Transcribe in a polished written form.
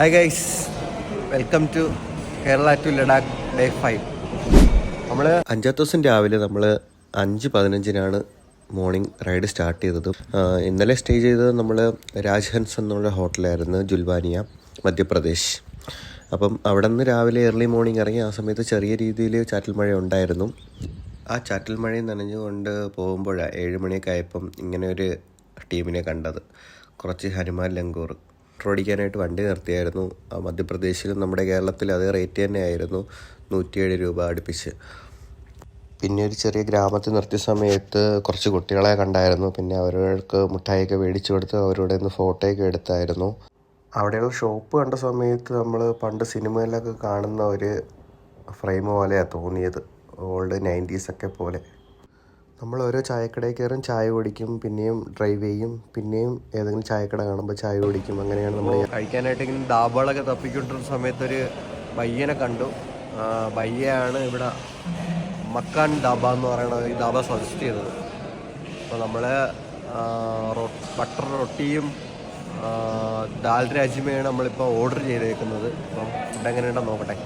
Hi guys, welcome to Kerala to Ladakh day 5. നമ്മൾ 5ാം ദിവസം രാവിലെ നമ്മൾ 5:15 മോർണിംഗ് റൈഡ് സ്റ്റാർട്ട് ചെയ്തത്. ഇന്നലെ സ്റ്റേ ചെയ്തത് നമ്മൾ രാജ്ഹൻസ് എന്നുള്ള ഹോട്ടലായിരുന്നു, ജുൽവാനിയ, മധ്യപ്രദേശ്. അപ്പം അവിടെ നിന്ന് രാവിലെ ഏർലി മോർണിംഗ് ഇറങ്ങി. ആ സമയത്ത് ചെറിയ രീതിയിൽ ചാറ്റൽ മഴ ഉണ്ടായിരുന്നു. ആ ചാറ്റൽ മഴയും നനഞ്ഞുകൊണ്ട് പോകുമ്പോഴാണ് 7 മണിയൊക്കെ ആയപ്പം ഇങ്ങനെ ഒരു ടീമിനെ കണ്ടത്. കുറച്ച് ഹനുമാൻ ലങ്കൂർ ഓടിക്കാനായിട്ട് വണ്ടി നിർത്തിയായിരുന്നു. മധ്യപ്രദേശിലും നമ്മുടെ കേരളത്തിൽ അതേ റേറ്റ് തന്നെയായിരുന്നു, 107 രൂപ അടുപ്പിച്ച്. പിന്നെ ഒരു ചെറിയ ഗ്രാമത്തിൽ നിർത്തിയ സമയത്ത് കുറച്ച് കുട്ടികളെ കണ്ടായിരുന്നു. പിന്നെ അവർക്ക് മിഠായിയൊക്കെ മേടിച്ചു കൊടുത്ത് അവരുടെ നിന്ന് ഫോട്ടോയൊക്കെ എടുത്തായിരുന്നു. അവിടെയുള്ള ഷോപ്പ് കണ്ട സമയത്ത് നമ്മൾ പണ്ട് സിനിമയിലൊക്കെ കാണുന്ന ഒരു ഫ്രെയിം പോലെയാണ് തോന്നിയത്, ഓൾഡ് 90s പോലെ. നമ്മൾ ഓരോ ചായക്കടയിൽ കയറും, ചായ കുടിക്കും, പിന്നെയും ഡ്രൈവ് ചെയ്യും, പിന്നെയും ഏതെങ്കിലും ചായക്കട കാണുമ്പോൾ ചായ കുടിക്കും. അങ്ങനെയാണ് നമ്മൾ കഴിക്കാനായിട്ട് ഇങ്ങനെ ഡാബകളൊക്കെ തപ്പിക്കൊണ്ടിരുന്ന സമയത്തൊരു ബയ്യനെ കണ്ടു. ബയ്യാണ് ഇവിടെ മക്കാൻ ഡാബ എന്ന് പറയുന്നത് ഈ ഡാബ സജസ്റ്റ് ചെയ്തത്. അപ്പോൾ നമ്മൾ ബട്ടർ റൊട്ടിയും ദാൽ രാജ്മയാണ് നമ്മളിപ്പോൾ ഓർഡർ ചെയ്തേക്കുന്നത്. അപ്പം ഫുഡ് എങ്ങനെയുണ്ടെന്ന് നോക്കട്ടെ.